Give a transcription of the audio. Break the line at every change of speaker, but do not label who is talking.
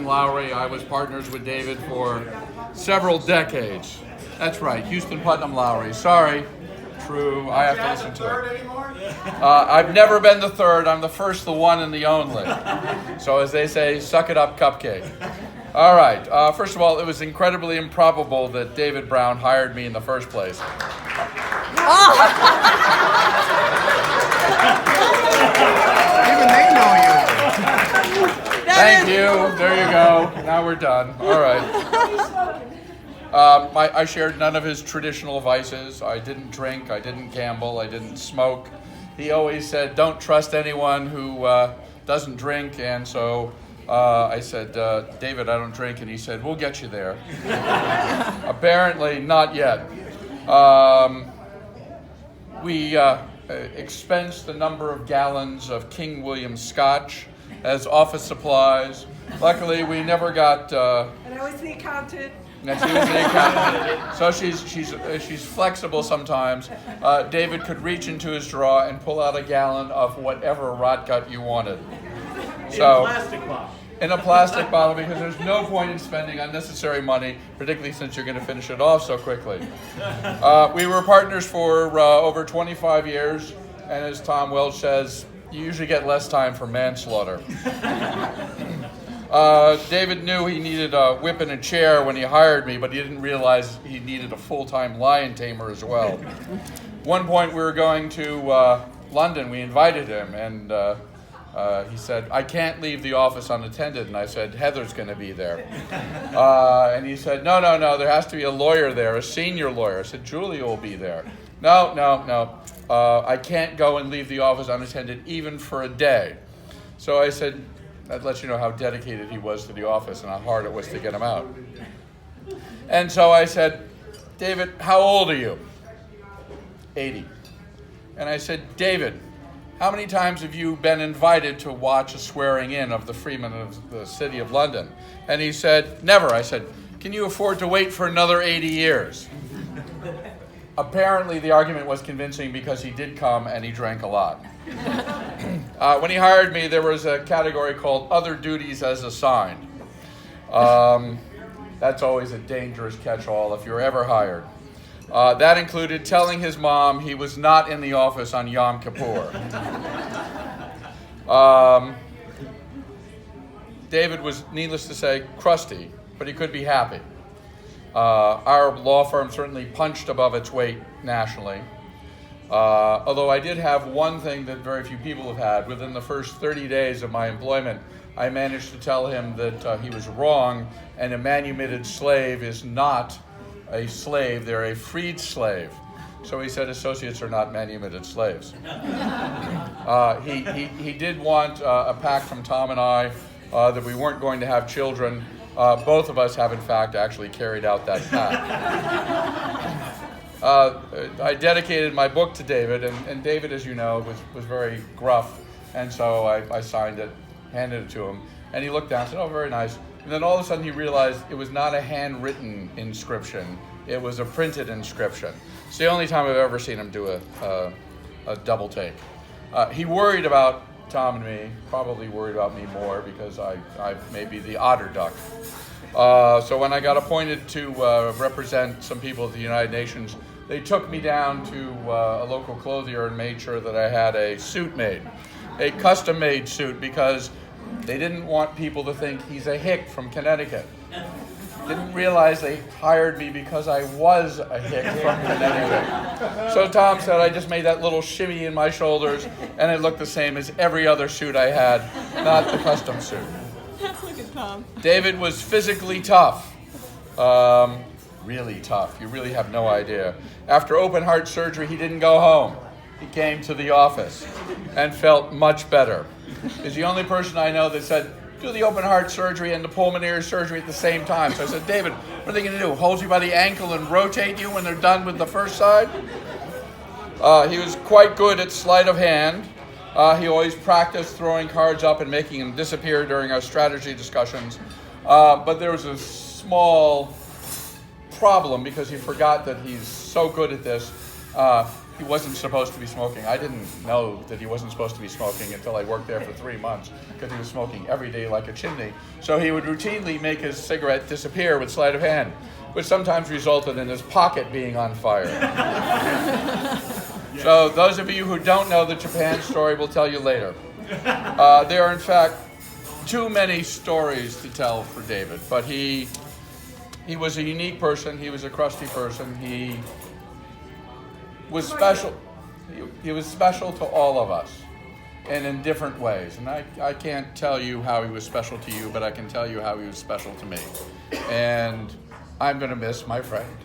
Putnam Lowry. I was partners with David for several decades. That's right, Houston Putnam Lowry. Sorry. True, I have to listen to it. I've never been the third. I'm the first, the one, and the only. So as they say, suck it up, cupcake. All right. First of all, it was incredibly improbable that David Briwn hired me in the first place.
Even they know you.
Thank you. There you go. Now we're done. All right. I shared none of his traditional vices. I didn't drink. I didn't gamble. I didn't smoke. He always said, don't trust anyone who doesn't drink. And so I said, David, I don't drink. And he said, we'll get you there. Apparently not yet. We expensed a number of gallons of King William Scotch as office supplies. Luckily, we never got...
and I was the accountant.
And she was the accountant. So she's flexible sometimes. David could reach into his drawer and pull out a gallon of whatever rot gut you wanted.
So, in a plastic bottle.
In a plastic bottle, because there's no point in spending unnecessary money, particularly since you're going to finish it off so quickly. We were partners for over 25 years, and as Tom Welch says, you usually get less time for manslaughter. David knew he needed a whip and a chair when he hired me, but he didn't realize he needed a full-time lion tamer as well. One point we were going to London. We invited him, and he said, I can't leave the office unattended. And I said, Heather's going to be there. And he said, no, there has to be a lawyer there, a senior lawyer. I said, Julia will be there. No. I can't go and leave the office unattended even for a day. So I said, that lets you know how dedicated he was to the office and how hard it was to get him out. And so I said, David, how old are you? 80. And I said, David, how many times have you been invited to watch a swearing in of the Freeman of the City of London? And he said, never. I said, can you afford to wait for another 80 years? Apparently the argument was convincing because he did come and he drank a lot. When he hired me, there was a category called other duties as assigned. That's always a dangerous catch-all if you're ever hired. That included telling his mom he was not in the office on Yom Kippur. David was, needless to say, crusty, but he could be happy. Our law firm certainly punched above its weight nationally. Although I did have one thing that very few people have had. Within the first 30 days of my employment, I managed to tell him that he was wrong, and a manumitted slave is not a slave, they're a freed slave. So he said associates are not manumitted slaves. He did want a pact from Tom and I that we weren't going to have children. Both of us have, in fact, actually carried out that pact. I dedicated my book to David, and David, as you know, was very gruff, and so I signed it, handed it to him, and he looked down and said, oh, very nice. And then all of a sudden he realized it was not a handwritten inscription, it was a printed inscription. It's the only time I've ever seen him do a double take. He worried about Tom and me, probably worried about me more because I may be the otter duck. So when I got appointed to represent some people at the United Nations, they took me down to a local clothier and made sure that I had a suit made, a custom-made suit, because they didn't want people to think he's a hick from Connecticut. Didn't realize they hired me because I was a hick from Connecticut. So Tom said I just made that little shimmy in my shoulders, and it looked the same as every other suit I had, not the custom suit.
Look at Tom.
David was physically tough. Really tough. You really have no idea. After open heart surgery, he didn't go home. He came to the office and felt much better. He's the only person I know that said, do the open heart surgery and the pulmonary surgery at the same time. So I said, David, what are they going to do? Hold you by the ankle and rotate you when they're done with the first side? He was quite good at sleight of hand. He always practiced throwing cards up and making them disappear during our strategy discussions. But there was a small problem because he forgot that he's so good at this. he wasn't supposed to be smoking. I didn't know that he wasn't supposed to be smoking until I worked there for 3 months, because he was smoking every day like a chimney. So he would routinely make his cigarette disappear with sleight of hand, which sometimes resulted in his pocket being on fire. So those of you who don't know the Japan story, we'll tell you later. There are, in fact, too many stories to tell for David, but he was a unique person. He was a crusty person. He was special. He was special to all of us, and in different ways. And I can't tell you how he was special to you, but I can tell you how he was special to me. And I'm going to miss my friend.